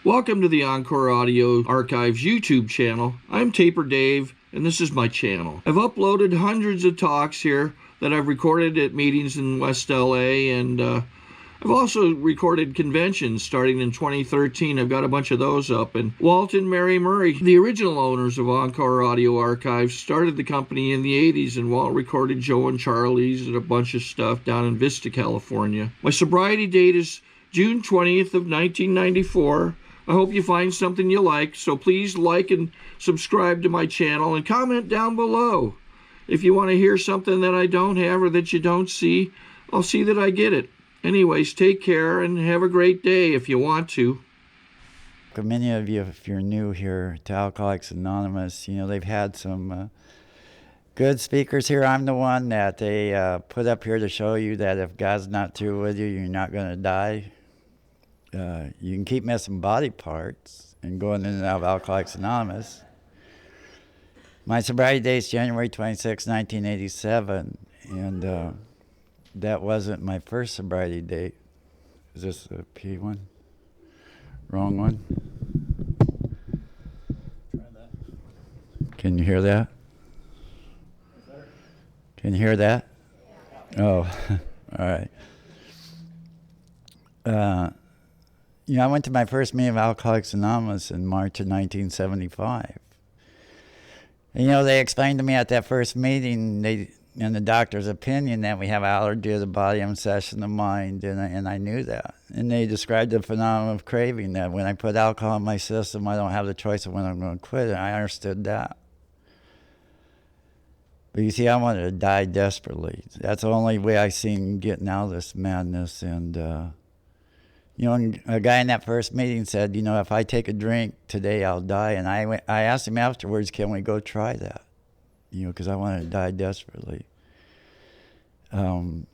Welcome to the Encore Audio Archives YouTube channel. I'm Taper Dave, and this is my channel. I've uploaded hundreds of talks here that I've recorded at meetings in West LA, and I've also recorded conventions starting in 2013. I've got a bunch of those up. And Walt and Mary Murray, the original owners of Encore Audio Archives, started the company in the 80s, and Walt recorded Joe and Charlie's and a bunch of stuff down in Vista, California. My sobriety date is June 20th of 1994. I hope you find something you like, so please like and subscribe to my channel and comment down below. If you want to hear something that I don't have or that you don't see, I'll see that I get it. Anyways, take care and have a great day if you want to. Many of you, if you're new here to Alcoholics Anonymous, they've had some good speakers here. I'm the one that they put up here to show you that if God's not through with you, you're not going to die. You can keep missing body parts and going in and out of Alcoholics Anonymous. My sobriety date is January 26, 1987, and that wasn't my first sobriety date. Is this a P one? Wrong one? Try that. Can you hear that? Can you hear that? Oh, all right. I went to my first meeting of Alcoholics Anonymous in March of 1975. And, they explained to me at that first meeting, in the doctor's opinion, that we have allergy of the body, obsession of mind, and I knew that. And they described the phenomenon of craving, that when I put alcohol in my system, I don't have the choice of when I'm going to quit, and I understood that. But you see, I wanted to die desperately. That's the only way I seen getting out of this madness. And, a guy in that first meeting said, if I take a drink today, I'll die. And I asked him afterwards, can we go try that? Because I wanted to die desperately. I want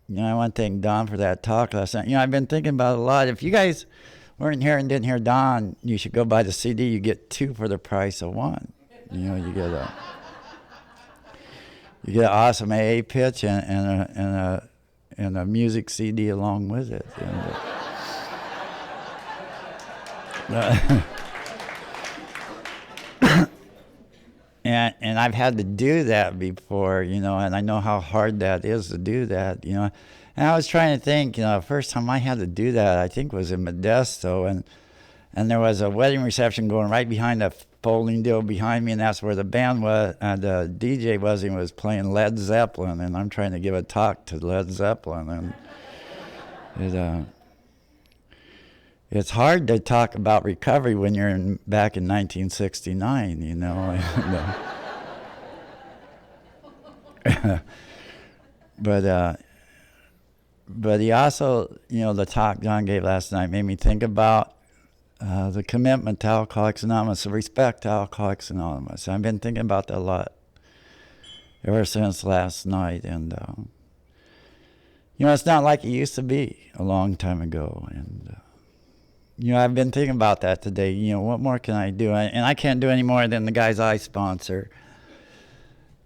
to thank Don for that talk last night. I've been thinking about it a lot. If you guys weren't here and didn't hear Don, you should go buy the CD. You get two for the price of one. You get an awesome AA pitch and a music CD along with it. And I've had to do that before, and I know how hard that is to do that, And I was trying to think, the first time I had to do that, I think was in Modesto, and there was a wedding reception going right behind the folding deal behind me, and that's where the band was, the DJ was, and was playing Led Zeppelin, and I'm trying to give a talk to Led Zeppelin, and it's hard to talk about recovery when you're back in 1969, But he also, the talk John gave last night made me think about the commitment to Alcoholics Anonymous, the respect to Alcoholics Anonymous. I've been thinking about that a lot ever since last night, and it's not like it used to be a long time ago, and I've been thinking about that today. What more can I do? And I can't do any more than the guys I sponsor.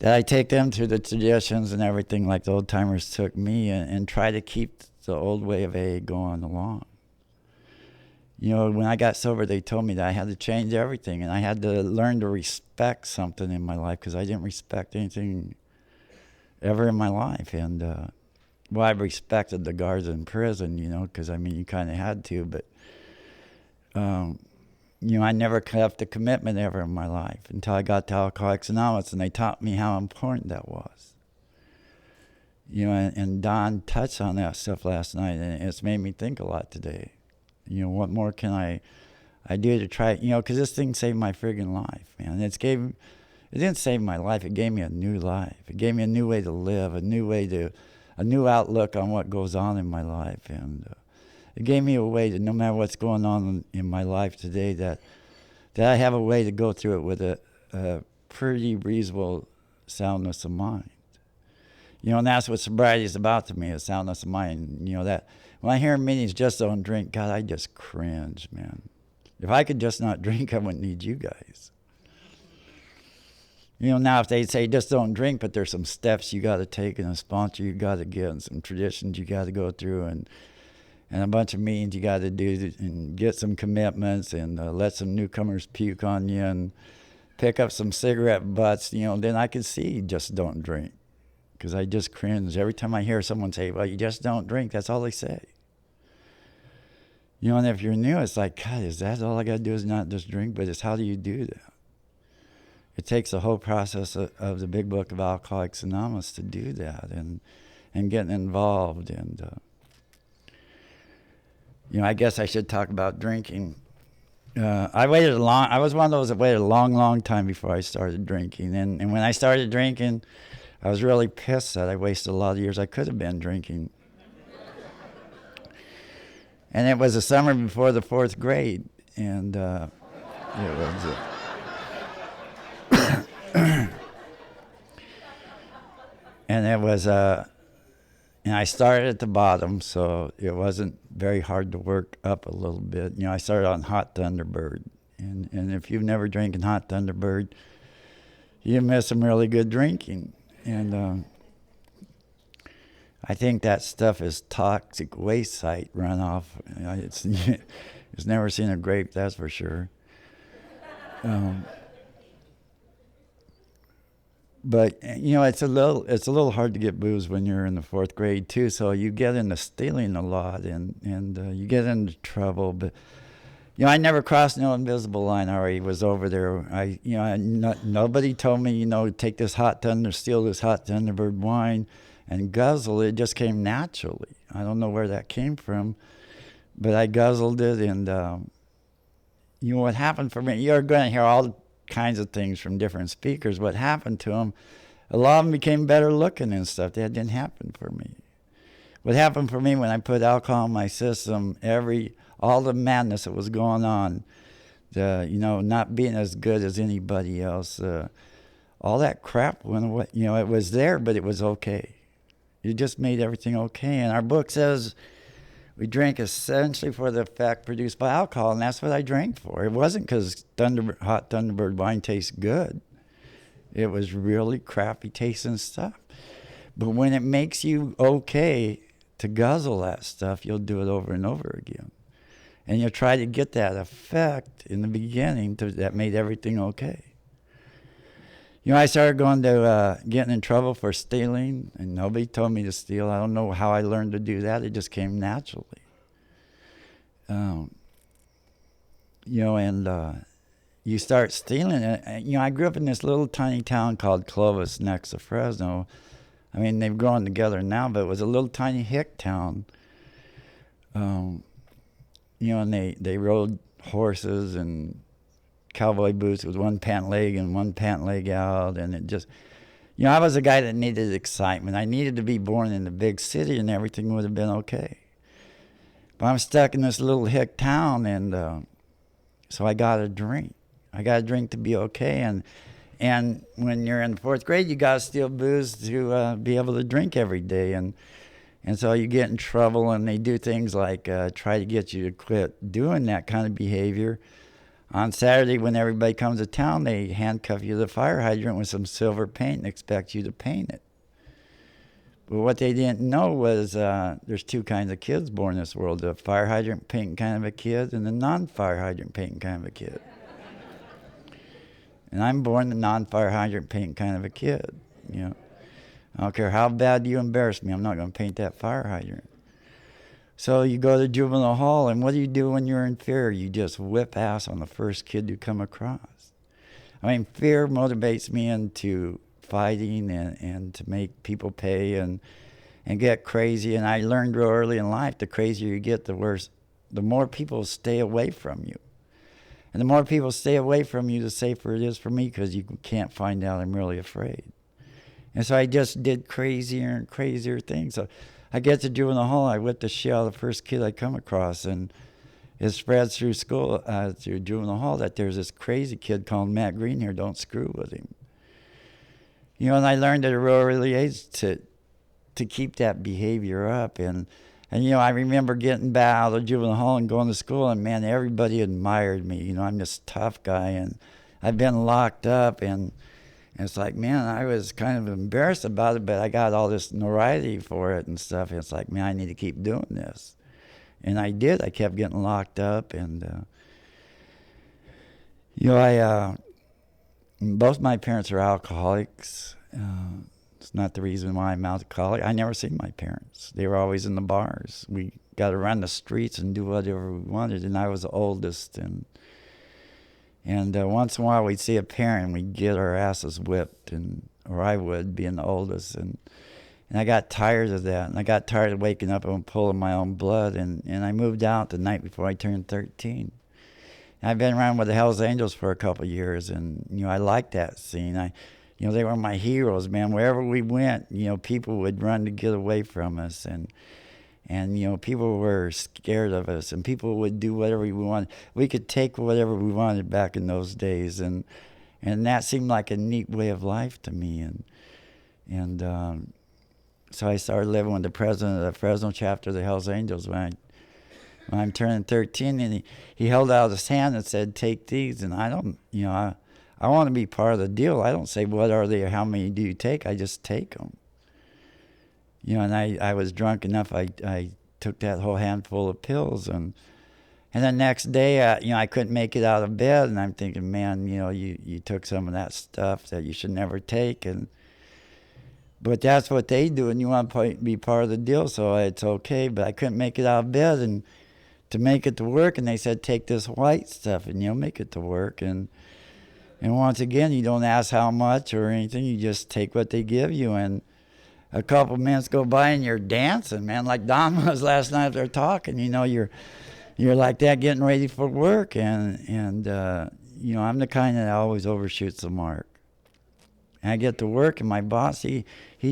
That I take them through the traditions and everything like the old timers took me, and try to keep the old way of AA going along. When I got sober, they told me that I had to change everything, and I had to learn to respect something in my life, because I didn't respect anything ever in my life. And I respected the guards in prison, because you kind of had to, but I never kept the commitment ever in my life until I got to Alcoholics Anonymous, and they taught me how important that was. And Don touched on that stuff last night, and it's made me think a lot today. What more can I do to try, because this thing saved my friggin' life, man. It didn't save my life, it gave me a new life. It gave me a new way to live, a new outlook on what goes on in my life, and it gave me a way to, no matter what's going on in my life today, that I have a way to go through it with a pretty reasonable soundness of mind. And that's what sobriety is about to me, is soundness of mind. That when I hear in meetings, just don't drink, God, I just cringe, man. If I could just not drink, I wouldn't need you guys. Now if they say just don't drink, but there's some steps you got to take and a sponsor you got to get and some traditions you got to go through, and and a bunch of meetings you got to do and get some commitments and let some newcomers puke on you and pick up some cigarette butts, then I could see just don't drink. Because I just cringe. Every time I hear someone say, well, you just don't drink, that's all they say. And if you're new, it's like, God, is that all I got to do is not just drink? But it's how do you do that? It takes a whole process of the Big Book of Alcoholics Anonymous to do that and getting involved. And, I guess I should talk about drinking. I was one of those that waited a long, long time before I started drinking. And when I started drinking, I was really pissed that I wasted a lot of years I could have been drinking. And it was the summer before the 4th grade. And it was... and it was... and I started at the bottom, so it wasn't very hard to work up a little bit. I started on Hot Thunderbird. And if you've never drinking Hot Thunderbird, you miss some really good drinking. And I think that stuff is toxic waste site runoff. It's never seen a grape, that's for sure. But it's a little hard to get booze when you're in the 4th grade too. So you get into stealing a lot, and you get into trouble. But I never crossed no invisible line. I already was over there. Nobody told me take this steal this Hot Thunderbird wine and guzzle it. It just came naturally. I don't know where that came from, but I guzzled it, and what happened for me. You're going to hear all kinds of things from different speakers. What happened to them, a lot of them became better looking and stuff. That didn't happen for me. What happened for me when I put alcohol in my system, all the madness that was going on, not being as good as anybody else, all that crap went away. It was there, but it was okay. It just made everything okay. And our book says we drink essentially for the effect produced by alcohol, and that's what I drank for. It wasn't because Hot Thunderbird wine tastes good. It was really crappy tasting stuff. But when it makes you okay to guzzle that stuff, you'll do it over and over again. And you'll try to get that effect in the beginning that made everything okay. I started going to getting in trouble for stealing, and nobody told me to steal. I don't know how I learned to do that. It just came naturally. And you start stealing it. I grew up in this little tiny town called Clovis next to Fresno. I mean, they've grown together now, but it was a little tiny hick town. And they rode horses and cowboy boots with one pant leg and one pant leg out, and it just, I was a guy that needed excitement. I needed to be born in a big city, and everything would have been okay. But I'm stuck in this little hick town, and so I got to drink. I got to drink to be okay, and when you're in the 4th grade, you got to steal booze to be able to drink every day, and so you get in trouble, and they do things like try to get you to quit doing that kind of behavior. On Saturday, when everybody comes to town, they handcuff you to the fire hydrant with some silver paint and expect you to paint it. But what they didn't know was there's 2 kinds of kids born in this world: the fire hydrant painting kind of a kid and the non-fire hydrant painting kind of a kid. And I'm born the non-fire hydrant painting kind of a kid. I don't care how bad you embarrass me, I'm not going to paint that fire hydrant. So you go to juvenile hall, and what do you do when you're in fear? You just whip ass on the first kid you come across. I mean, fear motivates me into fighting and to make people pay and get crazy. And I learned real early in life, the crazier you get, the worse, the more people stay away from you. And the more people stay away from you, the safer it is for me, because you can't find out I'm really afraid. And so I just did crazier and crazier things. So I get to juvenile hall, I whip the shit out of the first kid I come across, and it spreads through school, through juvenile hall, that there's this crazy kid called Matt Green here, don't screw with him. And I learned at a real early age to keep that behavior up. And I remember getting back out of juvenile hall and going to school, and man, everybody admired me. I'm this tough guy, and I've been locked up, and it's like, man, I was kind of embarrassed about it, but I got all this notoriety for it and stuff. And it's like, man, I need to keep doing this. And I did. I kept getting locked up, and I both my parents are alcoholics. It's not the reason why I'm alcoholic. I never seen my parents. They were always in the bars. We got to run the streets and do whatever we wanted, and I was the oldest. And once in a while we'd see a parent and we'd get our asses whipped, or I would, being the oldest. And I got tired of that, and I got tired of waking up and pulling my own blood, and I moved out the night before I turned 13. I've been around with the Hells Angels for a couple of years, and I liked that scene. They were my heroes, man. Wherever we went, people would run to get away from us, and people were scared of us, and people would do whatever we wanted. We could take whatever we wanted back in those days, and that seemed like a neat way of life to me, and so I started living with the president of the Fresno chapter of the Hells Angels when I'm turning 13, and he held out his hand and said, "Take these." And I don't, I want to be part of the deal. I don't say, "What are they?" or "How many do you take?" I just take them. And I was drunk enough. I took that whole handful of pills, and the next day, I couldn't make it out of bed, and I'm thinking, man, you took some of that stuff that you should never take, but that's what they do, and you want to be part of the deal, so it's okay. But I couldn't make it out of bed, and to make it to work, and they said, take this white stuff and you'll make it to work. And once again, you don't ask how much or anything, you just take what they give you. And a couple minutes go by and you're dancing, man, like Don was last night. They're talking, you're like that, getting ready for work. And I'm the kind that always overshoots the mark. And I get to work, and my boss, he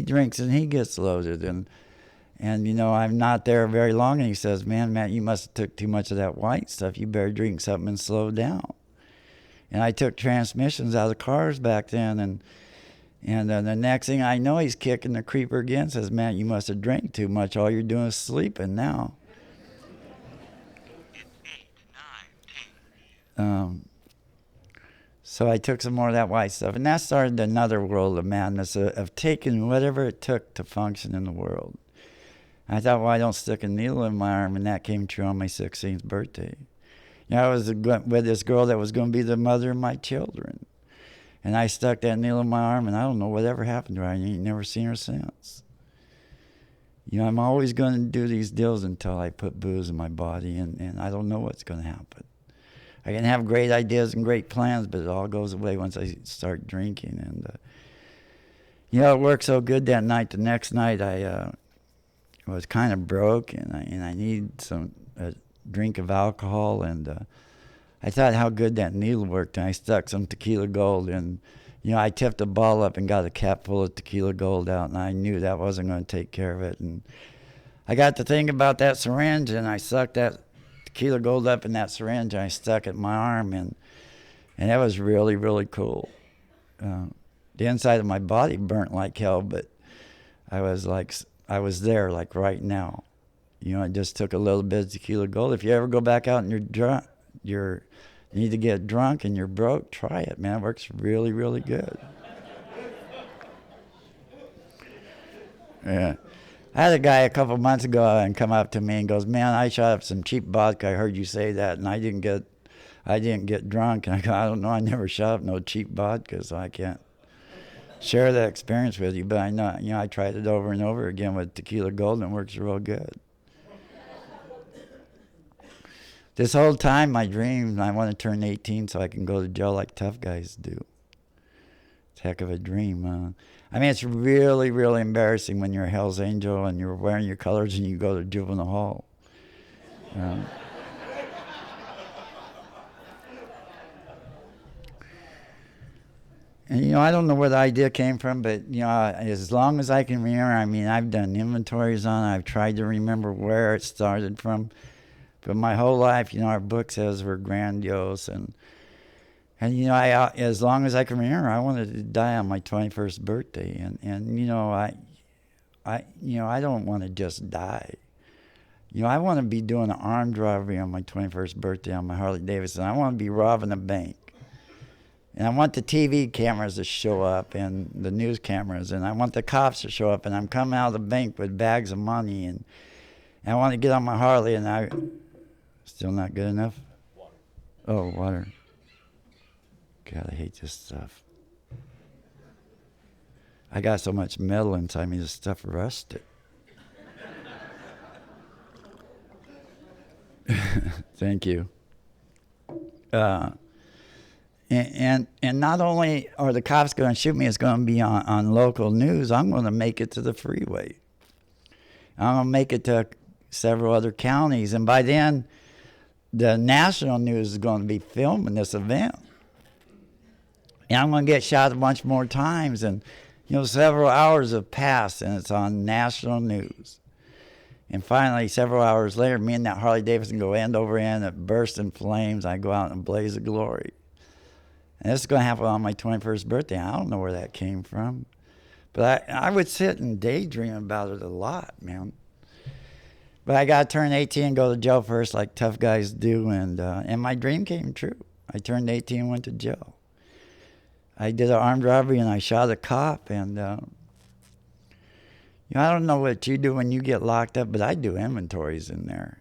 drinks and he gets loaded, and I'm not there very long, and he says, man, Matt, you must have took too much of that white stuff. You better drink something and slow down. And I took transmissions out of cars back then, and the next thing I know, he's kicking the creeper again, says, Matt, you must have drank too much. All you're doing is sleeping now. So I took some more of that white stuff, and that started another world of madness of taking whatever it took to function in the world. I thought, well, I don't stick a needle in my arm, and that came true on my 16th birthday. I was with this girl that was going to be the mother of my children, and I stuck that needle in my arm, and I don't know whatever happened to her. I ain't never seen her since. I'm always going to do these deals until I put booze in my body, and I don't know what's going to happen. I can have great ideas and great plans, but it all goes away once I start drinking. And it worked so good that night. The next night, I was kind of broke, and I needed a drink of alcohol, and I thought how good that needle worked, and I stuck some tequila gold, and I tipped a ball up and got a cap full of tequila gold out, and I knew that wasn't going to take care of it. And I got to think about that syringe, and I sucked that tequila gold up in that syringe, and I stuck it in my arm, and that was really, really cool. The inside of my body burnt like hell, but I was there, like right now. I just took a little bit of tequila gold. If you ever go back out and you're drunk, you need to get drunk and you're broke, try it, man. It works really, really good. Yeah. I had a guy a couple months ago and come up to me and goes, man, I shot up some cheap vodka. I heard you say that, and I didn't get drunk. And I go, I don't know. I never shot up no cheap vodka, so I can't share that experience with you. But I know, I tried it over and over again with tequila gold, and it works real good. This whole time, my dream, I want to turn 18 so I can go to jail like tough guys do. It's a heck of a dream. It's really, really embarrassing when you're a Hell's Angel and you're wearing your colors and you go to juvenile hall. And, I don't know where the idea came from, but, as long as I can remember, I've done inventories on it. I've tried to remember where it started from. But my whole life, our book says we're grandiose, and as long as I can remember, I wanted to die on my 21st birthday, and I don't want to just die. I want to be doing an armed robbery on my 21st birthday on my Harley Davidson. I want to be robbing a bank, and I want the TV cameras to show up and the news cameras, and I want the cops to show up, and I'm coming out of the bank with bags of money, And I want to get on my Harley, and I still not good enough. Water. Oh, water. God, I hate this stuff. I got so much metal inside me, this stuff rusted. Thank you. And not only are the cops going to shoot me, it's going to be on local news. I'm going to make it to the freeway. I'm going to make it to several other counties. And by then, the national news is going to be filming this event. And I'm going to get shot a bunch more times. And, several hours have passed, and it's on national news. And finally, several hours later, me and that Harley Davidson go end over end. It bursts in flames. I go out in a blaze of glory. And this is going to happen on my 21st birthday. I don't know where that came from. But I would sit and daydream about it a lot, man. But I got to turn 18 and go to jail first, like tough guys do. And my dream came true. I turned 18 and went to jail. I did an armed robbery, and I shot a cop. And, I don't know what you do when you get locked up, but I do inventories in there.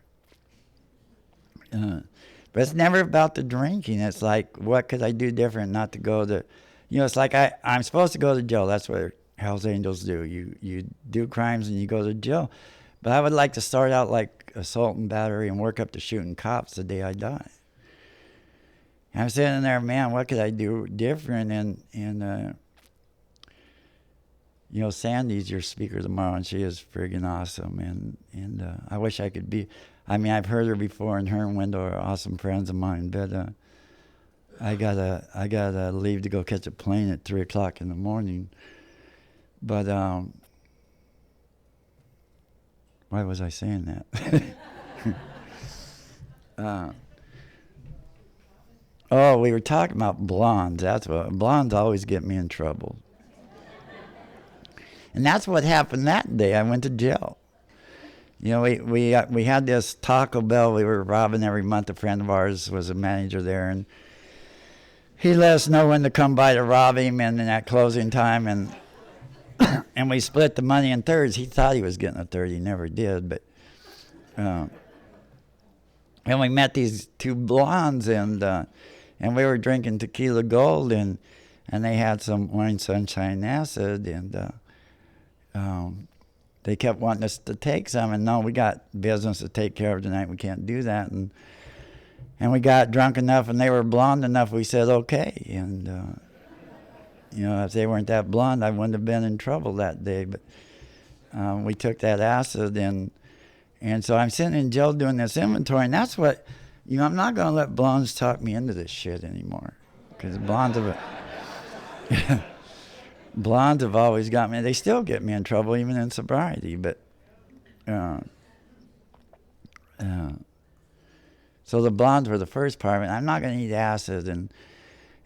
But it's never about the drinking. It's like, what could I do different not to go to... it's like I'm supposed to go to jail. That's what Hell's Angels do. You do crimes and you go to jail. But I would like to start out like assault and battery and work up to shooting cops the day I die. And I'm sitting there, man, what could I do different? And Sandy's your speaker tomorrow, and she is friggin' awesome. And I wish I could be... I've heard her before, and her and Wendell are awesome friends of mine, but I gotta leave to go catch a plane at 3 o'clock in the morning. But why was I saying that? We were talking about blondes. That's what blondes always get me in trouble. And that's what happened that day. I went to jail. We had this Taco Bell we were robbing every month. A friend of ours was a manager there, and he let us know when to come by to rob him, and at closing time, and we split the money in thirds. He thought he was getting a third. He never did, but and we met these two blondes, and we were drinking tequila gold, and they had some orange sunshine acid, and they kept wanting us to take some, and no, we got business to take care of tonight. We can't do that. And we got drunk enough, and they were blonde enough. We said okay. And if they weren't that blonde, I wouldn't have been in trouble that day. But we took that acid, and so I'm sitting in jail doing this inventory, and that's what I'm not gonna let blondes talk me into this shit anymore, because blondes have always got me. They still get me in trouble, even in sobriety. But so the blondes were the first part. I'm not going to eat acid. And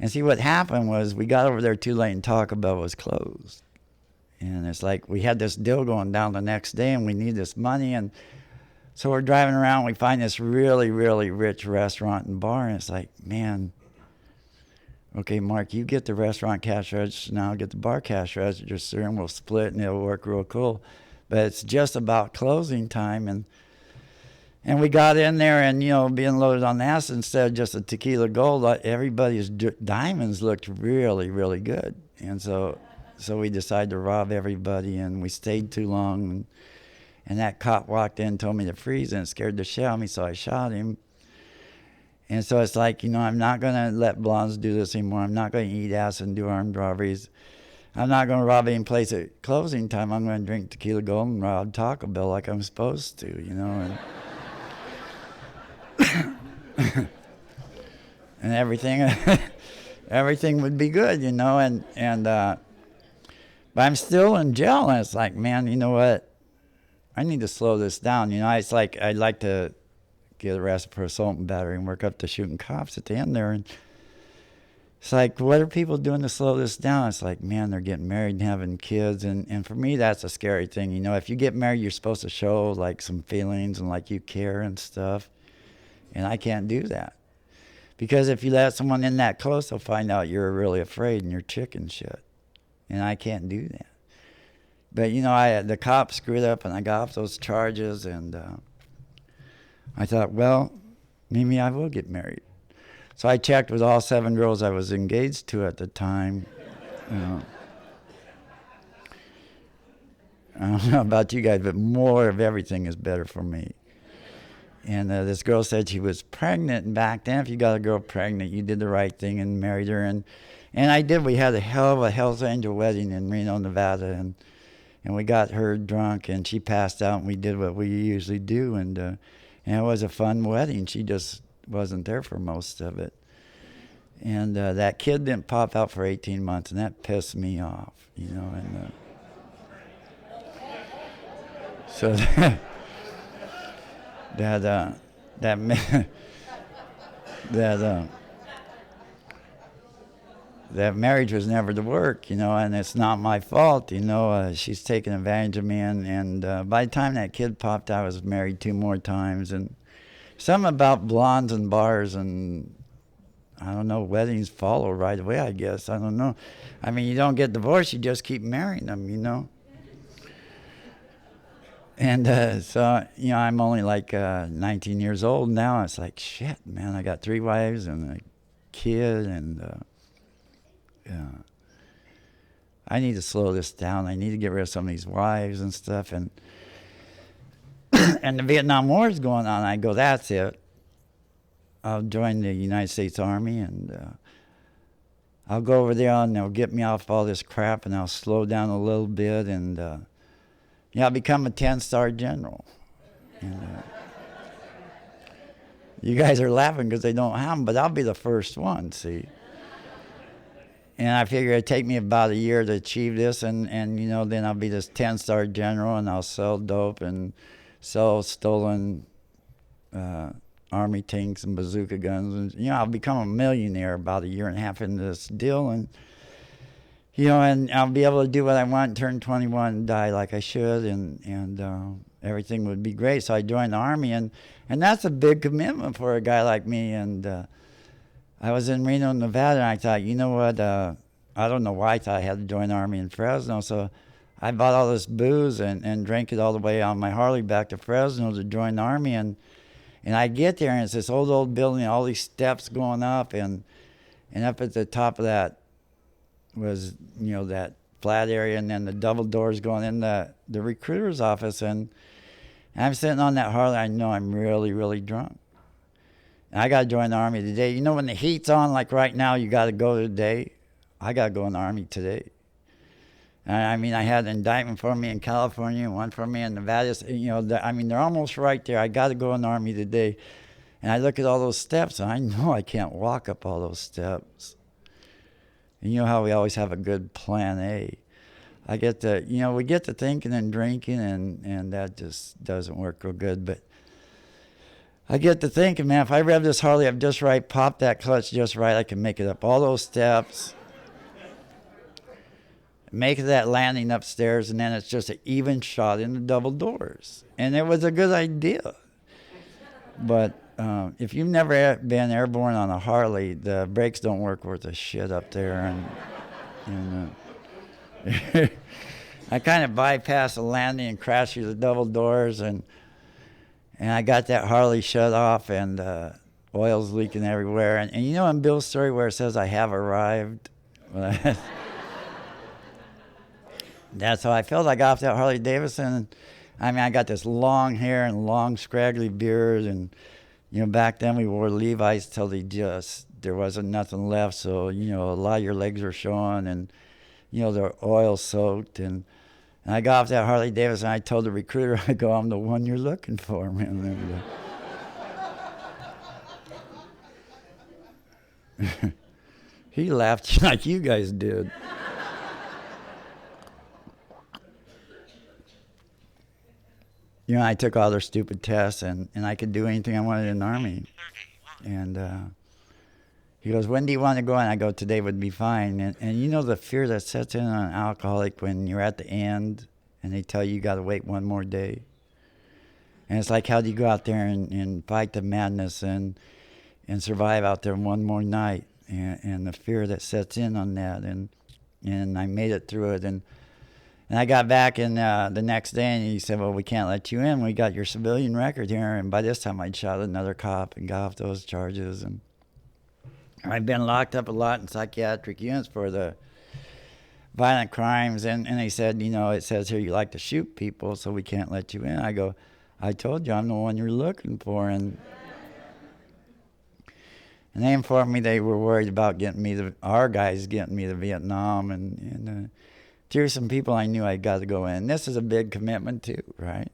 see, what happened was we got over there too late, and Taco Bell was closed. And it's like we had this deal going down the next day, and we need this money. And so we're driving around. We find this really, really rich restaurant and bar, and it's like, man... Okay, Mark, you get the restaurant cash register, and I'll get the bar cash register, and we'll split, and it'll work real cool. But it's just about closing time, and we got in there, and, being loaded on acid instead of just a tequila gold, everybody's diamonds looked really, really good. And so we decided to rob everybody, and we stayed too long, and that cop walked in and told me to freeze, and it scared the shit out of me, so I shot him. And so it's like, I'm not going to let blondes do this anymore. I'm not going to eat acid and do armed robberies. I'm not going to rob any place at closing time. I'm going to drink tequila gold and rob Taco Bell like I'm supposed to, And, and everything would be good, but I'm still in jail, and it's like, man, you know what? I need to slow this down. It's like I'd like to get arrested for assault and battery and work up to shooting cops at the end there. And it's like, what are people doing to slow this down? It's like, man, they're getting married and having kids. And for me, that's a scary thing. If you get married, you're supposed to show like some feelings and like you care and stuff. And I can't do that. Because if you let someone in that close, they'll find out you're really afraid and you're chicken shit. And I can't do that. But, the cops screwed up, and I got off those charges, and I thought, well, maybe I will get married. So I checked with all 7 girls I was engaged to at the time. I don't know about you guys, but more of everything is better for me. And this girl said she was pregnant, and back then, if you got a girl pregnant, you did the right thing and married her. And I did. We had a hell of a Hell's Angel wedding in Reno, Nevada, and we got her drunk, and she passed out, and we did what we usually do, and it was a fun wedding. She just wasn't there for most of it. And that kid didn't pop out for 18 months, and that pissed me off, and so that marriage was never to work, and it's not my fault, she's taken advantage of me, and by the time that kid popped out, I was married 2 more times, and something about blondes and bars and, I don't know, weddings follow right away, I guess. I don't know. I mean, you don't get divorced, you just keep marrying them, And so, I'm only like 19 years old now. It's like, shit, man, I got 3 wives and a kid, and I need to slow this down. I need to get rid of some of these wives and stuff. And and the Vietnam War is going on. I go, that's it. I'll join the United States Army, and I'll go over there, and they'll get me off all this crap, and I'll slow down a little bit, and I'll become a 10-star general. And, you guys are laughing because they don't have them, but I'll be the first one, see. And I figure it'd take me about a year to achieve this, and then I'll be this 10-star general, and I'll sell dope and sell stolen army tanks and bazooka guns. And, I'll become a millionaire about a year and a half into this deal, and and I'll be able to do what I want, turn 21 and die like I should, and everything would be great. So I joined the Army, and that's a big commitment for a guy like me. And I was in Reno, Nevada, and I thought, you know what, I don't know why I thought I had to join the Army in Fresno. So I bought all this booze and drank it all the way on my Harley back to Fresno to join the Army. And I get there, and it's this old building, all these steps going up, and up at the top of that was, that flat area, and then the double doors going in the recruiter's office, and I'm sitting on that Harley. I know I'm really, really drunk. And I got to join the Army today. When the heat's on, like right now, you got to go today. I got to go in the Army today. I mean, I had an indictment for me in California, one for me in Nevada. They're almost right there. I got to go in the Army today. And I look at all those steps, and I know I can't walk up all those steps. And you know how we always have a good plan A. I get to, we get to thinking and drinking, and that just doesn't work real good. But I get to thinking, man, if I rev this Harley up just right, pop that clutch just right, I can make it up all those steps, make it that landing upstairs, and then it's just an even shot in the double doors. And it was a good idea. But if you've never been airborne on a Harley, the brakes don't work worth a shit up there. And I kind of bypassed the landing and crashed through the double doors, and I got that Harley shut off, and oil's leaking everywhere. And in Bill's story where it says I have arrived, that's how I felt. I got off that Harley Davidson. And, I got this long hair and long scraggly beard, and back then we wore Levi's till there wasn't nothing left. So a lot of your legs were showing, and they're oil soaked. And I got off that Harley Davidson. I told the recruiter, I go, I'm the one you're looking for, man. He laughed like you guys did. I took all their stupid tests, and I could do anything I wanted in the Army. And he goes, when do you want to go? And I go, today would be fine. And the fear that sets in on an alcoholic when you're at the end and they tell you got to wait one more day. And it's like, how do you go out there and fight the madness and survive out there one more night? And the fear that sets in on that. And I made it through it. And And I got back in the next day, and he said, well, we can't let you in. We got your civilian record here. And by this time, I'd shot another cop and got off those charges. And I've been locked up a lot in psychiatric units for the violent crimes. And they said, you know, it says here you like to shoot people, so we can't let you in. I go, I told you I'm the one you're looking for. And they informed me they were worried about getting me, our guys getting me to Vietnam. And here's some people I knew I got to go in. This is a big commitment too, right?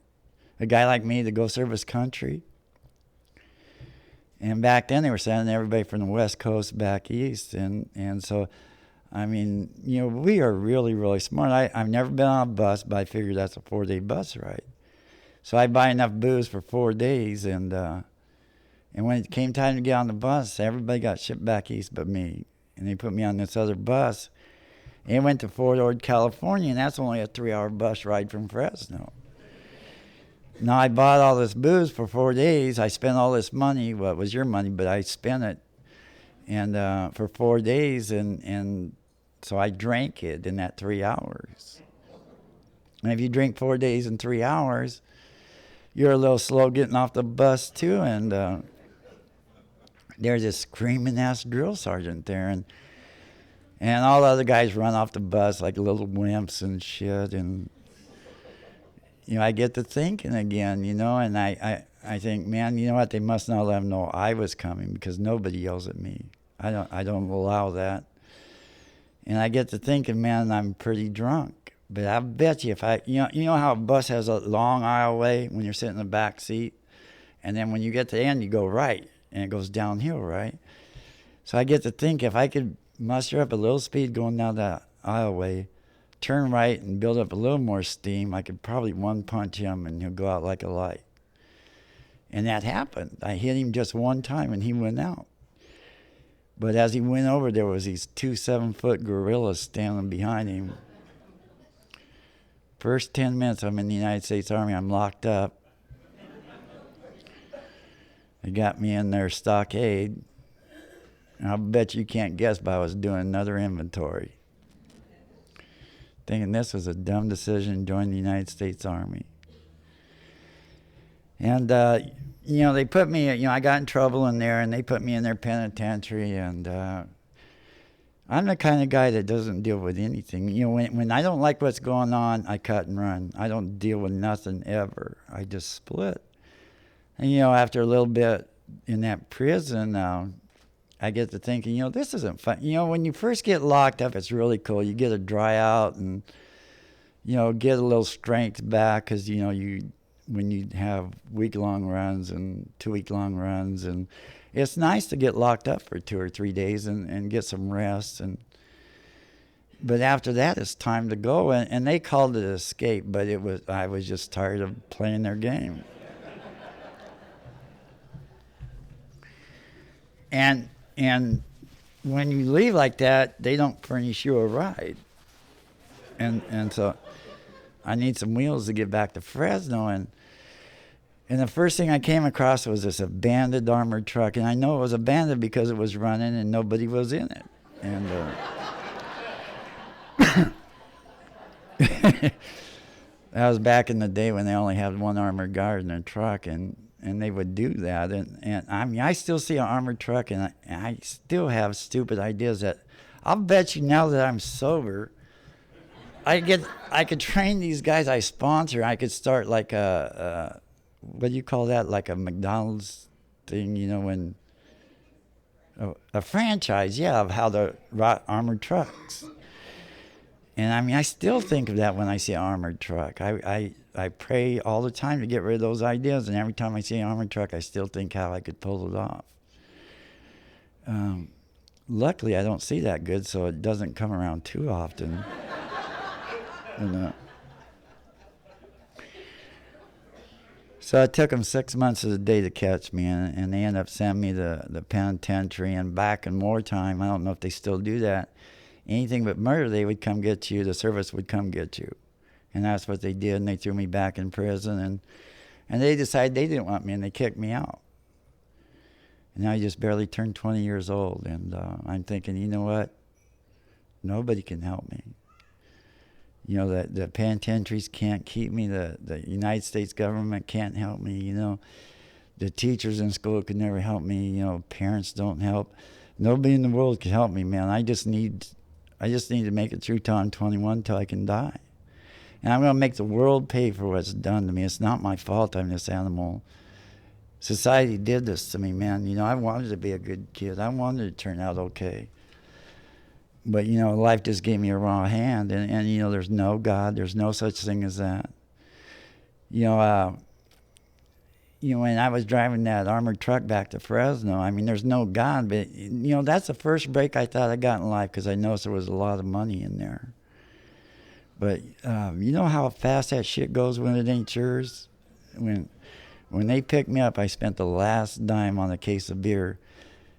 A guy like me to go serve his country. And back then they were sending everybody from the West Coast back east. And so, I mean, you know, we are really, really smart. I've never been on a bus, but I figured that's a 4-day bus ride. So I buy enough booze for 4 days. And when it came time to get on the bus, everybody got shipped back east but me. And they put me on this other bus. And it went to Fort Ord, California, and that's only a 3-hour bus ride from Fresno. Now, I bought all this booze for 4 days. I spent all this money. Well, it was your money, but I spent it and for 4 days, and so I drank it in that 3 hours. And if you drink 4 days in 3 hours, you're a little slow getting off the bus, too. And there's this screaming-ass drill sergeant there, and all the other guys run off the bus like little wimps and shit. And, you know, I get to thinking again, you know, and I think, man, you know what? They must not let them know I was coming because nobody yells at me. I don't allow that. And I get to thinking, man, I'm pretty drunk. But I bet you if you know how a bus has a long aisleway when you're sitting in the back seat? And then when you get to the end, you go right, and it goes downhill, right? So I get to think if I could muster up a little speed going down that aisleway, turn right and build up a little more steam, I could probably one punch him and he'll go out like a light. And that happened. I hit him just one time and he went out. But as he went over, there was these 2 7-foot gorillas standing behind him. First 10 minutes I'm in the United States Army, I'm locked up. They got me in their stockade. I'll bet you can't guess, but I was doing another inventory. Thinking this was a dumb decision, join the United States Army. And, you know, they put me, you know, I got in trouble in there, and they put me in their penitentiary, and I'm the kind of guy that doesn't deal with anything. You know, when I don't like what's going on, I cut and run. I don't deal with nothing ever. I just split. And, you know, after a little bit in that prison, I get to thinking, you know, this isn't fun. You know, when you first get locked up, it's really cool. You get to dry out and, you know, get a little strength back because, you know, when you have week-long runs and 2-week-long runs. And it's nice to get locked up for 2 or 3 days and get some rest. But after that, it's time to go. And they called it escape, but I was just tired of playing their game. And when you leave like that, they don't furnish you a ride. And so I need some wheels to get back to Fresno. And the first thing I came across was this abandoned armored truck. And I know it was abandoned because it was running and nobody was in it. And that was back in the day when they only had one armored guard in a truck. And they would do that, and I mean, I still see an armored truck, and I still have stupid ideas that I'll bet you now that I'm sober, I could train these guys I sponsor. I could start like a what do you call that? Like a McDonald's thing, you know, when a franchise, yeah, of how to rot armored trucks. And I mean, I still think of that when I see an armored truck. I pray all the time to get rid of those ideas, and every time I see an armored truck, I still think how I could pull it off. Luckily, I don't see that good, so it doesn't come around too often. So it took them 6 months of the day to catch me, and they ended up sending me to the penitentiary. And back in wartime, I don't know if they still do that, anything but murder, they would come get you. The service would come get you. And that's what they did, and they threw me back in prison. And they decided they didn't want me, and they kicked me out. And I just barely turned 20 years old. And I'm thinking, you know what? Nobody can help me. You know, the penitentiaries can't keep me. The United States government can't help me. You know, the teachers in school could never help me. You know, parents don't help. Nobody in the world can help me, man. I just need to make it through till I'm 21 till I can die. And I'm going to make the world pay for what's done to me. It's not my fault I'm this animal. Society did this to me, man. You know, I wanted to be a good kid. I wanted to turn out okay. But, you know, life just gave me a wrong hand. And you know, there's no God. There's no such thing as that. You know, when I was driving that armored truck back to Fresno, I mean, there's no God. But, you know, that's the first break I thought I got in life because I noticed there was a lot of money in there. But you know how fast that shit goes when it ain't yours? When they picked me up, I spent the last dime on a case of beer.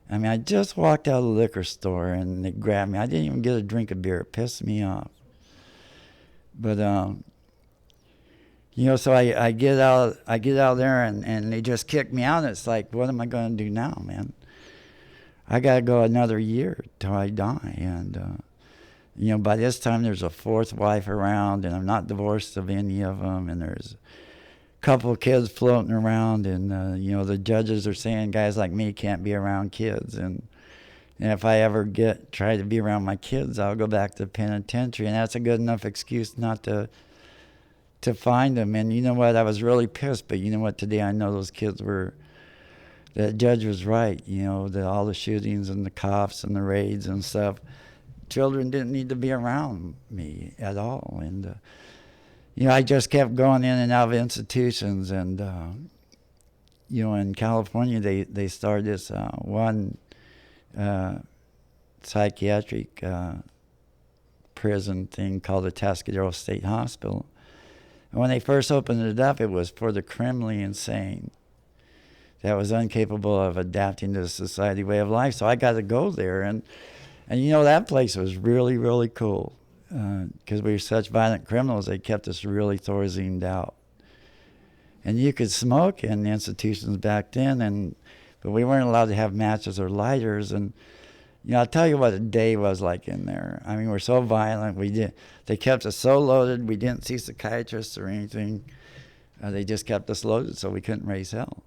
I mean, I just walked out of the liquor store and they grabbed me. I didn't even get a drink of beer. It pissed me off. But you know, so I get out there and they just kicked me out. And it's like, what am I going to do now, man? I got to go another year till I die. And you know, by this time there's a fourth wife around, and I'm not divorced of any of them, and there's a couple of kids floating around, and you know, the judges are saying guys like me can't be around kids, and if I ever try to be around my kids, I'll go back to the penitentiary, and that's a good enough excuse not to find them. And you know what? I was really pissed, but you know what? Today I know those kids that judge was right. You know, all the shootings and the cops and the raids and stuff. Children didn't need to be around me at all. And, you know, I just kept going in and out of institutions. And, you know, in California, they started this one psychiatric prison thing called the Tascadero State Hospital. And when they first opened it up, it was for the criminally insane that was incapable of adapting to the society way of life. So I got to go there. And you know, that place was really, really cool because we were such violent criminals. They kept us really Thorazined out. And you could smoke in the institutions back then, but we weren't allowed to have matches or lighters. And, you know, I'll tell you what a day was like in there. I mean, we're so violent. They kept us so loaded. We didn't see psychiatrists or anything. They just kept us loaded so we couldn't raise hell.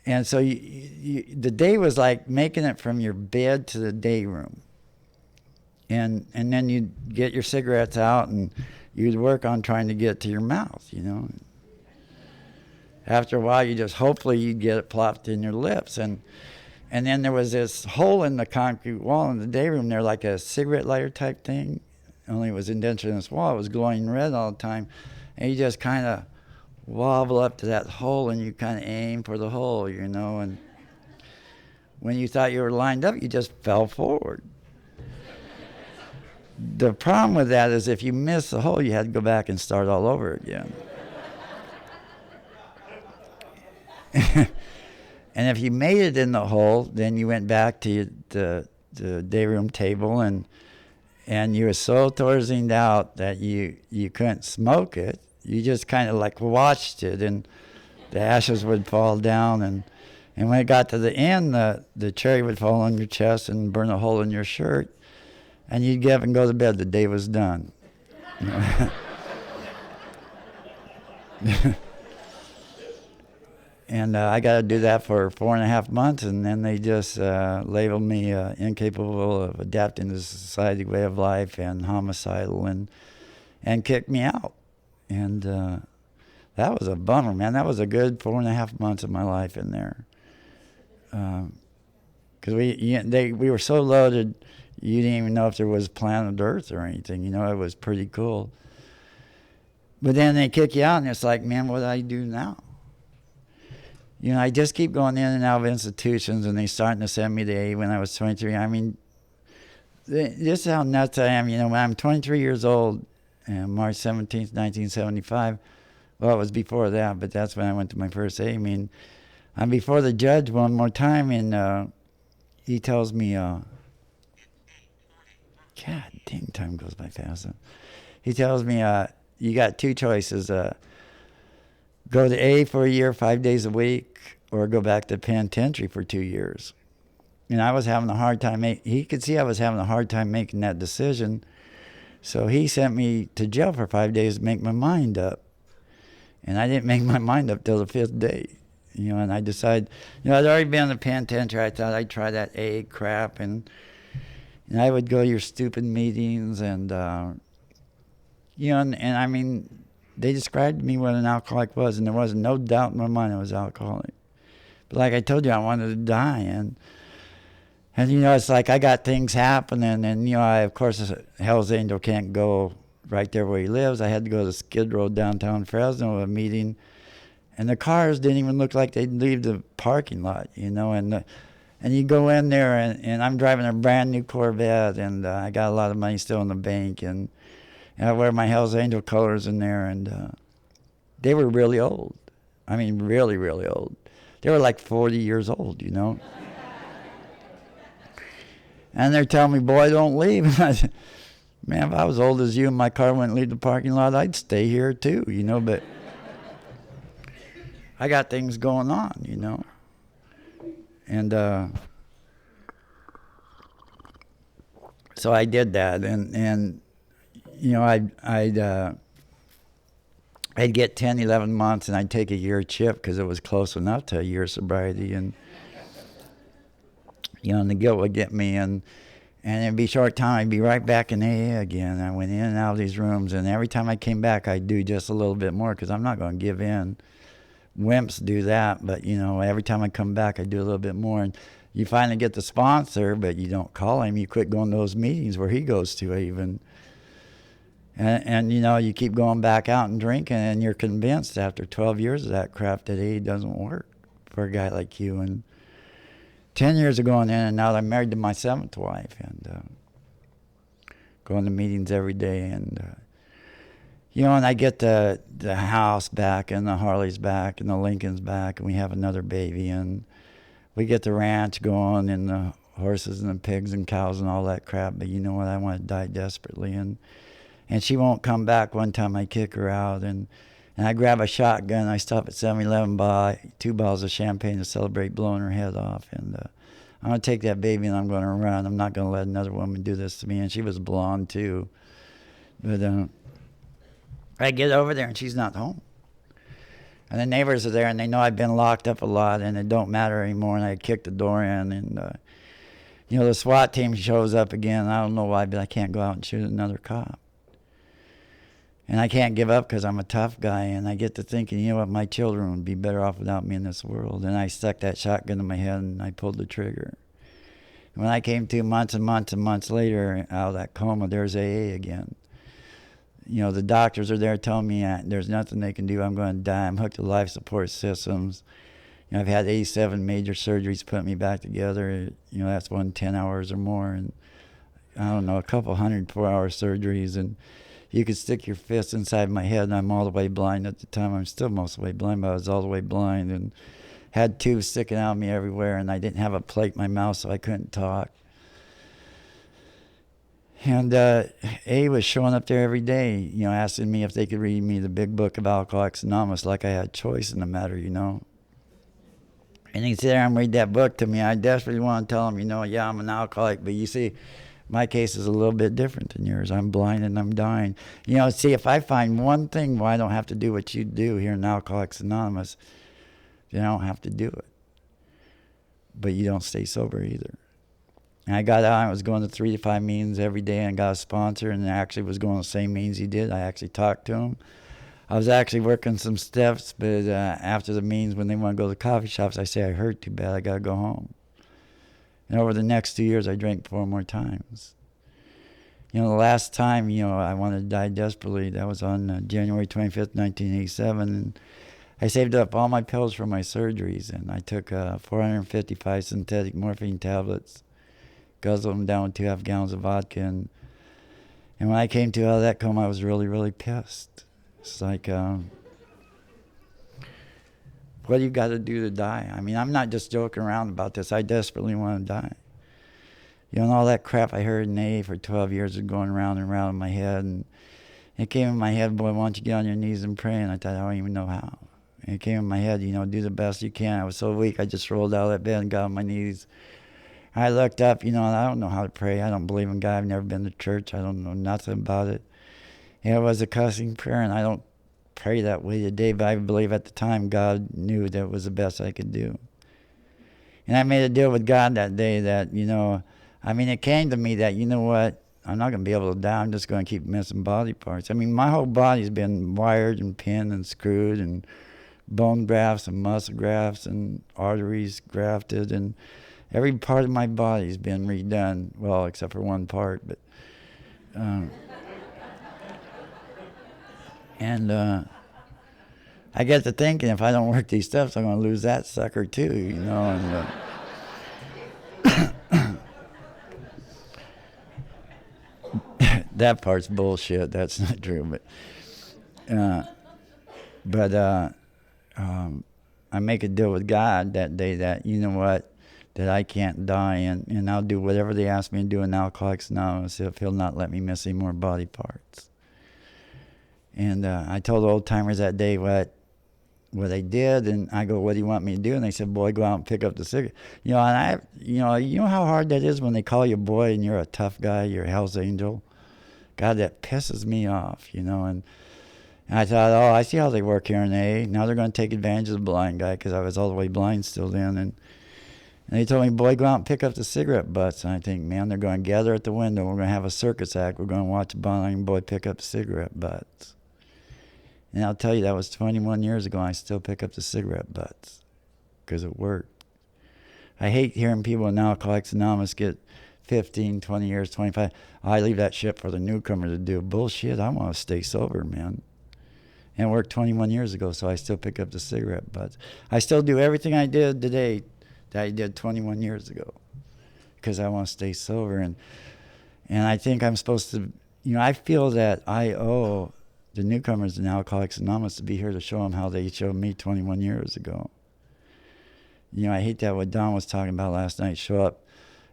And so the day was like making it from your bed to the day room. And then you'd get your cigarettes out and you'd work on trying to get to your mouth, you know. After a while, hopefully you'd get it plopped in your lips. And then there was this hole in the concrete wall in the day room there, like a cigarette lighter type thing. Only it was indented in this wall. It was glowing red all the time. And you just kind of wobble up to that hole and you kind of aim for the hole, you know, and when you thought you were lined up, you just fell forward. The problem with that is if you missed the hole, you had to go back and start all over again. And if you made it in the hole, then you went back to the day room table and you were so Thorazined out that you couldn't smoke it. You just kind of like watched it, and the ashes would fall down, and when it got to the end, the cherry would fall on your chest and burn a hole in your shirt, and you'd get up and go to bed. The day was done. And I got to do that for 4.5 months, and then they just labeled me incapable of adapting to the society way of life and homicidal, and kicked me out. And that was a bummer, man. That was a good 4.5 months of my life in there. Because we were so loaded, you didn't even know if there was planet Earth or anything. You know, it was pretty cool. But then they kick you out, and it's like, man, what do I do now? You know, I just keep going in and out of institutions, and they starting to send me to A when I was 23. I mean, this is how nuts I am. You know, when I'm 23 years old, March 17th, 1975, well, it was before that, but that's when I went to my first A meeting. I'm before the judge one more time, and he tells me, God dang, time goes by fast. He tells me, you got two choices. Go to A for a year, 5 days a week, or go back to penitentiary for 2 years. And I was having a hard time. He could see I was having a hard time making that decision So he sent me to jail for 5 days to make my mind up. And I didn't make my mind up till the 5th day. And I decided, I'd already been in the penitentiary. I thought I'd try that AA crap. And I would go to your stupid meetings. And, and I mean, they described to me what an alcoholic was. And there was no doubt in my mind I was alcoholic. But like I told you, I wanted to die. And it's like I got things happening. And, I, of course, Hell's Angel can't go right there where he lives. I had to go to Skid Row downtown Fresno, a meeting. And the cars didn't even look like they'd leave the parking lot, And you go in there, and I'm driving a brand new Corvette, and I got a lot of money still in the bank. And I wear my Hell's Angel colors in there. And they were really old. I mean, really, really old. They were like 40 years old, And they're telling me, boy, don't leave. And I said, man, if I was old as you and my car wouldn't leave the parking lot, I'd stay here too, But I got things going on, And so I did that. And I'd get 10, 11 months, and I'd take a year chip because it was close enough to a year sobriety. And and the guilt would get me, and it'd be a short time, I'd be right back in AA again. I went in and out of these rooms, and every time I came back, I'd do just a little bit more because I'm not going to give in. Wimps do that, but, every time I come back, I do a little bit more. And you finally get the sponsor, but you don't call him. You quit going to those meetings where he goes to even. And you keep going back out and drinking, and you're convinced after 12 years of that crap that AA doesn't work for a guy like you. And 10 years of going in and out, I'm married to my 7th wife, and going to meetings every day. And, and I get the house back, and the Harleys back, and the Lincolns back, and we have another baby. And we get the ranch going, and the horses and the pigs and cows and all that crap. But you know what? I want to die desperately. And she won't come back. One time I kick her out, and I grab a shotgun. I stop at 7-Eleven, buy 2 bottles of champagne to celebrate blowing her head off. And I'm going to take that baby and I'm going to run. I'm not going to let another woman do this to me. And she was blonde too. But I get over there and she's not home. And the neighbors are there and they know I've been locked up a lot and it don't matter anymore. And I kick the door in, and the SWAT team shows up again. I don't know why, but I can't go out and shoot another cop. And I can't give up because I'm a tough guy. And I get to thinking, what, my children would be better off without me in this world. And I stuck that shotgun in my head and I pulled the trigger. And when I came to months and months and months later out of that coma, there's AA again. The doctors are there telling me there's nothing they can do. I'm going to die. I'm hooked to life support systems. I've had 87 major surgeries to put me back together. That's 10 hours or more. And I don't know, a couple 104-hour surgeries. And you could stick your fist inside my head, and I'm all the way blind at the time. I'm still most of the way blind, but I was all the way blind and had tubes sticking out of me everywhere, and I didn't have a plate in my mouth, so I couldn't talk. And A was showing up there every day, asking me if they could read me the big book of Alcoholics Anonymous, like I had choice in the matter, And he'd sit there and read that book to me. I desperately want to tell him, yeah, I'm an alcoholic, but you see, my case is a little bit different than yours. I'm blind and I'm dying. See, if I find one thing why I don't have to do what you do here in Alcoholics Anonymous, then I don't have to do it. But you don't stay sober either. And I got out, I was going to 3 to 5 meetings every day and got a sponsor, and I actually was going to the same meetings he did. I actually talked to him. I was actually working some steps, but after the meetings, when they want to go to the coffee shops, I say, I hurt too bad, I got to go home. And over the next 2 years, I drank 4 more times. The last time, I wanted to die desperately, that was on January 25th, 1987. And I saved up all my pills for my surgeries, and I took 455 synthetic morphine tablets, guzzled them down with 2.5 gallons of vodka. And when I came to out of that coma, I was really, really pissed. It's like, what do you got to do to die? I mean, I'm not just joking around about this. I desperately want to die. And all that crap I heard in AA for 12 years was going around and around in my head. And it came in my head, boy, why don't you get on your knees and pray? And I thought, I don't even know how. And it came in my head, do the best you can. I was so weak, I just rolled out of that bed and got on my knees I looked up, and I don't know how to pray. I don't believe in God. I've never been to church. I don't know nothing about it. And it was a cussing prayer, and I don't pray that way today, but I believe at the time God knew that was the best I could do. And I made a deal with God that day that, it came to me that, what, I'm not going to be able to die. I'm just going to keep missing body parts. My whole body's been wired and pinned and screwed, and bone grafts and muscle grafts and arteries grafted, and every part of my body's been redone. Well, except for one part, but... And I get to thinking, if I don't work these steps, I'm going to lose that sucker too, And, that part's bullshit. That's not true. But I make a deal with God that day that, what, that I can't die, and I'll do whatever they ask me to do in Alcoholics Anonymous if He'll not let me miss any more body parts. And I told the old timers that day what I did, and I go, "What do you want me to do?" And they said, "Boy, go out and pick up the cigarette." And you know how hard that is when they call you boy and you're a tough guy, you're a Hell's Angel. God, that pisses me off, And I thought, oh, I see how they work here in AA. Now they're going to take advantage of the blind guy, because I was all the way blind still then. And they told me, "Boy, go out and pick up the cigarette butts." And I think, man, they're going to gather at the window. We're going to have a circus act. We're going to watch a blind boy pick up cigarette butts. And I'll tell you, that was 21 years ago, and I still pick up the cigarette butts because it worked. I hate hearing people in Alcoholics Anonymous get 15, 20 years, 25. I leave that shit for the newcomer to do. Bullshit, I want to stay sober, man. And it worked 21 years ago, so I still pick up the cigarette butts. I still do everything I did today that I did 21 years ago because I want to stay sober. And I think I'm supposed to, I feel that I owe the newcomers in Alcoholics Anonymous to be here to show them how they showed me 21 years ago. I hate that what Don was talking about last night, show up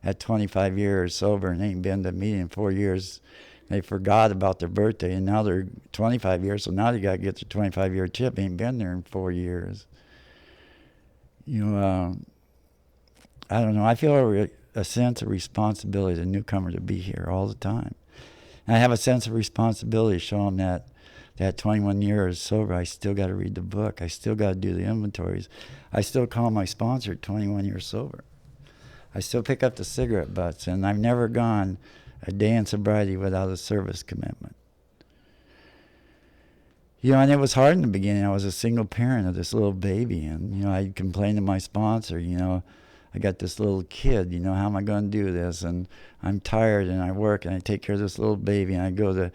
at 25 years sober and ain't been to a meeting in 4 years. They forgot about their birthday, and now they're 25 years, so now they got to get their 25-year chip. Ain't been there in 4 years. I don't know. I feel a sense of responsibility as a newcomer to be here all the time. And I have a sense of responsibility to show them that 21 years sober, I still got to read the book. I still got to do the inventories. I still call my sponsor 21 years sober. I still pick up the cigarette butts, and I've never gone a day in sobriety without a service commitment. And it was hard in the beginning. I was a single parent of this little baby, and, I'd complain to my sponsor, I got this little kid, how am I going to do this? And I'm tired, and I work, and I take care of this little baby, and I go to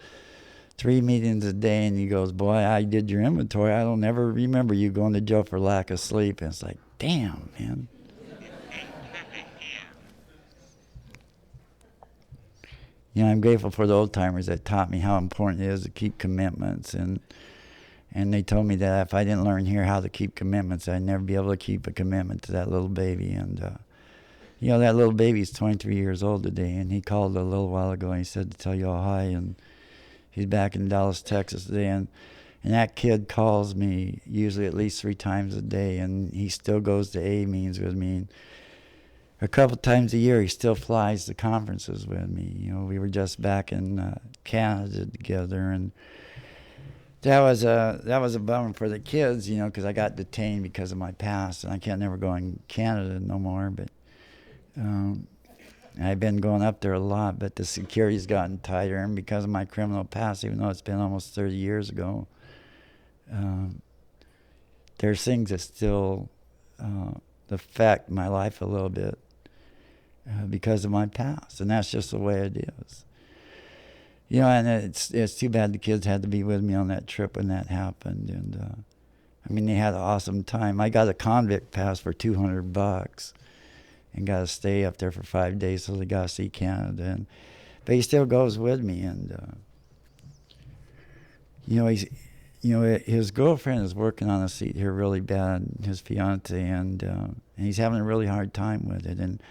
3 meetings a day, and he goes, "Boy, I did your inventory. I don't ever remember you going to jail for lack of sleep." And it's like, damn, man. I'm grateful for the old timers that taught me how important it is to keep commitments, and they told me that if I didn't learn here how to keep commitments, I'd never be able to keep a commitment to that little baby. And that little baby's 23 years old today, and he called a little while ago, and he said to tell you all hi, and he's back in Dallas, Texas today, and that kid calls me usually at least 3 times a day, and he still goes to AA meetings with me. And a couple times a year, he still flies to conferences with me. We were just back in Canada together, and that was a bummer for the kids, because I got detained because of my past, and I can't never go in Canada no more. But I've been going up there a lot, but the security's gotten tighter, and because of my criminal past, even though it's been almost 30 years ago, there's things that still affect my life a little bit because of my past, and that's just the way it is. And it's too bad the kids had to be with me on that trip when that happened, and they had an awesome time. I got a convict pass for $200 and got to stay up there for 5 days, so they got to see Canada. But he still goes with me, and his girlfriend is working on a seat here really bad, his fiance, and he's having a really hard time with it. And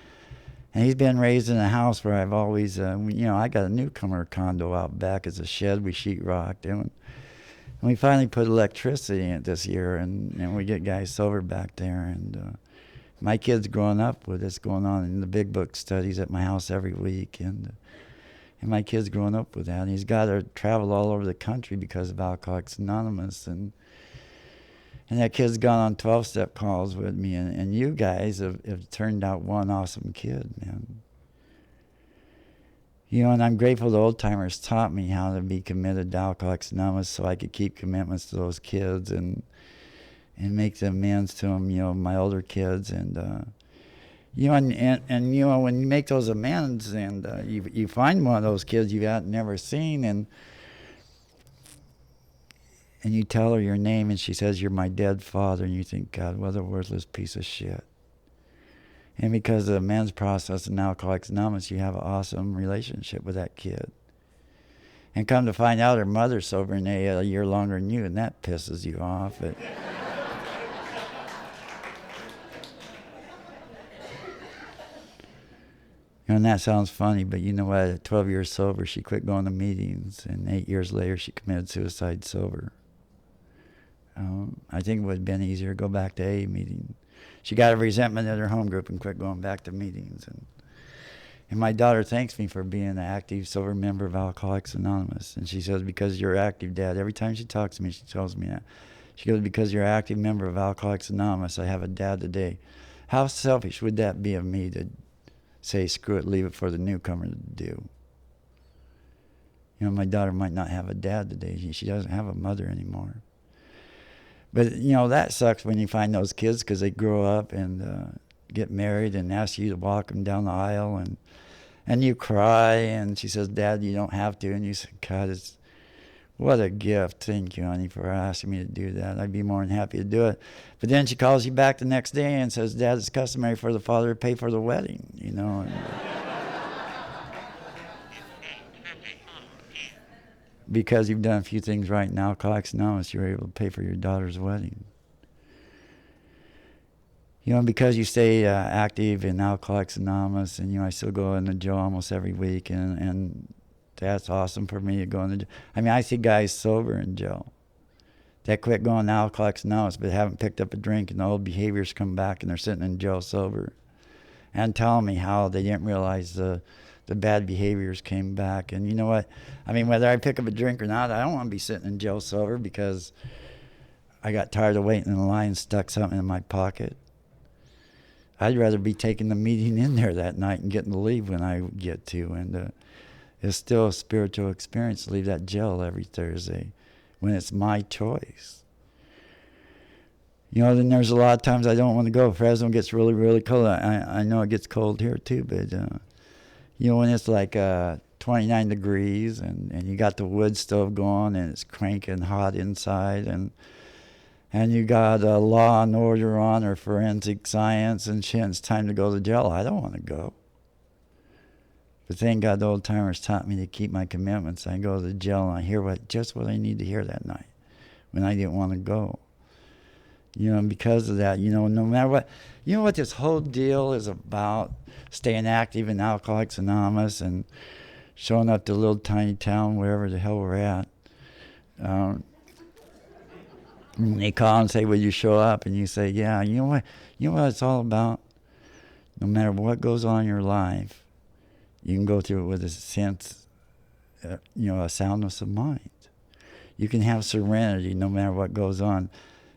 he's been raised in a house where I've always, I got a newcomer condo out back as a shed we sheetrocked, and we finally put electricity in it this year, and we get guys sober back there, and my kid's growing up with this going on in the big book studies at my house every week, and my kid's growing up with that. And he's got to travel all over the country because of Alcoholics Anonymous, and that kid's gone on 12-step calls with me, and you guys have turned out one awesome kid, man. You know, and I'm grateful the old timers taught me how to be committed to Alcoholics Anonymous so I could keep commitments to those kids and make the amends to them, you know, my older kids. And, you know, and you know, when you make those amends and you find one of those kids you had never seen, and you tell her your name and she says, "You're my dead father," and you think, God, what a worthless piece of shit. And because of the amends process in Alcoholics Anonymous, you have an awesome relationship with that kid. And come to find out her mother's sober in a year longer than you, and that pisses you off. And that sounds funny, but you know what? At 12 years sober, she quit going to meetings, and 8 years later, she committed suicide sober. I think it would have been easier to go back to AA meeting. She got a resentment at her home group and quit going back to meetings. And my daughter thanks me for being an active, sober member of Alcoholics Anonymous. And she says, because you're active, Dad. Every time she talks to me, she tells me that. She goes, because you're an active member of Alcoholics Anonymous, I have a dad today. How selfish would that be of me to say, screw it, leave it for the newcomer to do? You know, my daughter might not have a dad today. She doesn't have a mother anymore. But, you know, that sucks when you find those kids because they grow up and get married and ask you to walk them down the aisle, and you cry, and she says, Dad, you don't have to. And you say, God, what a gift. Thank you, honey, for asking me to do that. I'd be more than happy to do it. But then she calls you back the next day and says, Dad, it's customary for the father to pay for the wedding, you know. And, because you've done a few things right in Alcoholics Anonymous, you're able to pay for your daughter's wedding. You know, because you stay active in Alcoholics Anonymous, and, you know, I still go into jail almost every week, and that's awesome for me to go into jail. I mean, I see guys sober in jail that quit going to Alcoholics Anonymous but haven't picked up a drink, and the old behaviors come back, and they're sitting in jail sober and telling me how they didn't realize the bad behaviors came back. And you know what? I mean, whether I pick up a drink or not, I don't want to be sitting in jail sober because I got tired of waiting in the line and stuck something in my pocket. I'd rather be taking the meeting in there that night and getting to leave when I get to. And it's still a spiritual experience to leave that jail every Thursday when it's my choice. You know, then there's a lot of times I don't want to go. Fresno gets really, really cold. I know it gets cold here too, but you know, when it's like 29 degrees and you got the wood stove going and it's cranking hot inside, and you got Law and Order on or forensic science and shit, it's time to go to jail. I don't want to go. But thank God the old timers taught me to keep my commitments. I go to the jail and I hear just what I need to hear that night when I didn't want to go. You know, and because of that, you know, no matter what, you know what this whole deal is about, staying active in Alcoholics Anonymous and showing up to a little tiny town, wherever the hell we're at. And they call and say, will you show up? And you say, yeah. You know what it's all about? No matter what goes on in your life, you can go through it with a sense, you know, a soundness of mind. You can have serenity no matter what goes on.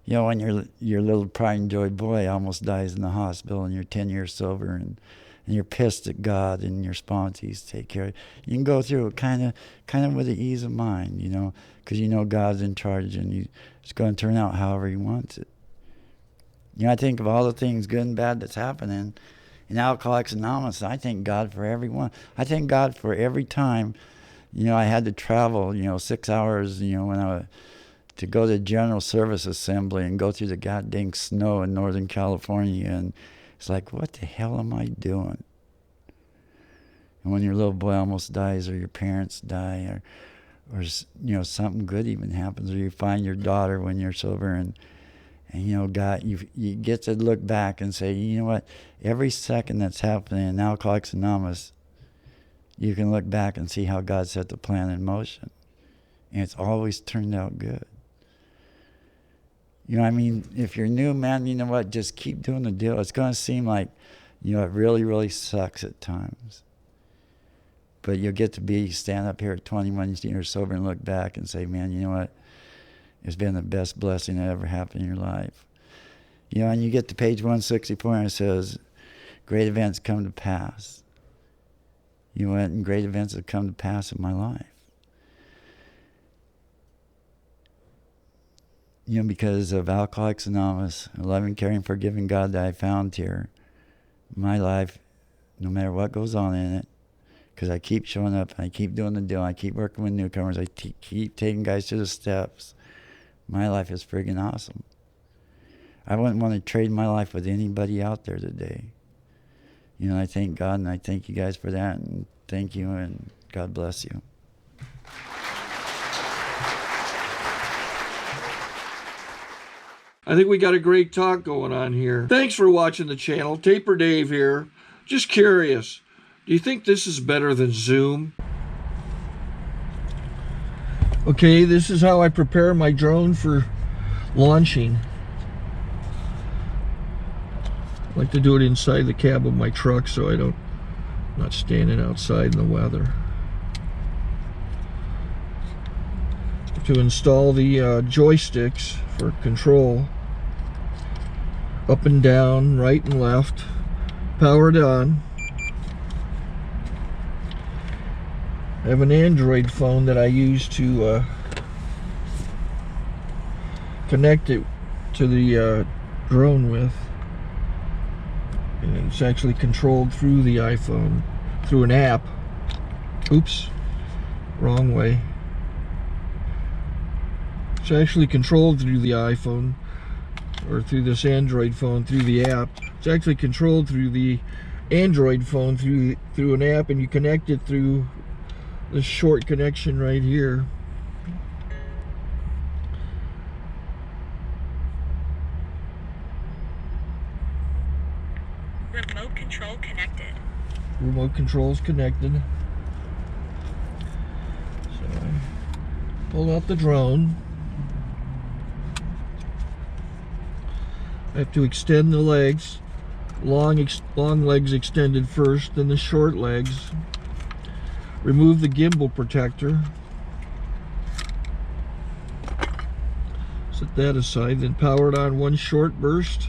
You know, when your little pride and joy boy almost dies in the hospital and you're 10 years sober and you're pissed at God and your sponsors take care of it, you can go through it kind of with the ease of mind, you know, because you know God's in charge and it's going to turn out however He wants it. You know, I think of all the things good and bad that's happening in Alcoholics Anonymous. I thank God for everyone. I thank God for every time, you know, I had to travel, you know, 6 hours, you know, when to go to the General Service Assembly and go through the goddamn snow in Northern California. And it's like, what the hell am I doing? And when your little boy almost dies or your parents die or you know, something good even happens, or you find your daughter when you're sober and you know, God, you get to look back and say, you know what, every second that's happening in Alcoholics Anonymous, you can look back and see how God set the plan in motion. And it's always turned out good. You know, I mean, if you're new, man, you know what? Just keep doing the deal. It's going to seem like, you know, it really, really sucks at times. But you'll get to stand up here at 21 years sober and look back and say, man, you know what? It's been the best blessing that ever happened in your life. You know, and you get to page 164 and it says, great events come to pass. You know what? And great events have come to pass in my life. You know, because of Alcoholics Anonymous, a loving, caring, forgiving God that I found here, my life, no matter what goes on in it, because I keep showing up, and I keep doing the deal, I keep working with newcomers, I keep taking guys to the steps, my life is friggin' awesome. I wouldn't want to trade my life with anybody out there today. You know, I thank God, and I thank you guys for that, and thank you, and God bless you. I think we got a great talk going on here. Thanks for watching the channel. Taper Dave here. Just curious, do you think this is better than Zoom? Okay, this is how I prepare my drone for launching. I like to do it inside the cab of my truck so I'm not standing outside in the weather. To install the joysticks for control, up and down, right and left, powered on. I have an Android phone that I use to connect it to the drone with, and it's actually controlled through the iPhone, through an app. Oops, wrong way. It's actually controlled through the iPhone, or through this Android phone, through the app. It's actually controlled through the Android phone, through an app, and you connect it through this short connection right here. Remote control connected. Remote control's connected. So I pull out the drone. I have to extend the legs, long legs extended first, then the short legs. Remove the gimbal protector. Set that aside, then power it on one short burst,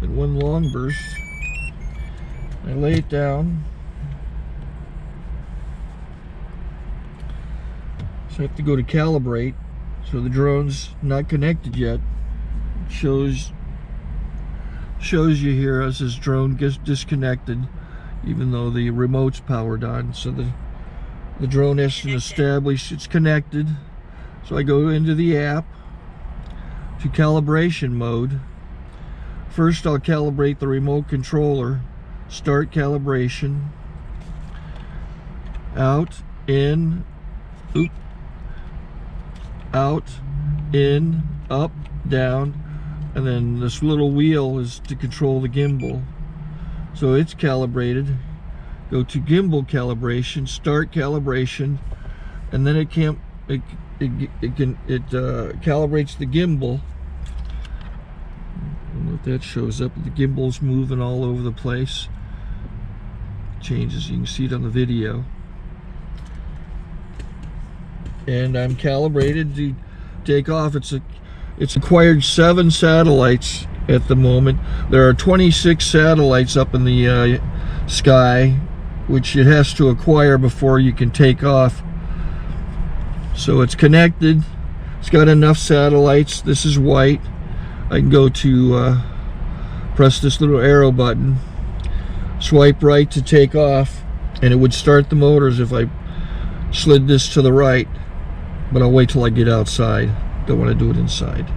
then one long burst. I lay it down. So I have to go to calibrate. So the drone's not connected yet. It shows you here as this drone gets disconnected, even though the remote's powered on. So the drone has to establish it's connected. So I go into the app to calibration mode. First I'll calibrate the remote controller. Start calibration. Out, in, out, in, up, down. And then this little wheel is to control the gimbal. So it's calibrated. Go to gimbal calibration, start calibration, and then it calibrates the gimbal. I don't know if that shows up. The gimbal's moving all over the place. Changes, you can see it on the video. And I'm calibrated to take off. It's acquired 7 satellites at the moment. There are 26 satellites up in the sky, which it has to acquire before you can take off. So it's connected. It's got enough satellites. This is white. I can go to press this little arrow button, swipe right to take off, and it would start the motors if I slid this to the right. But I'll wait till I get outside. Don't want to do it inside.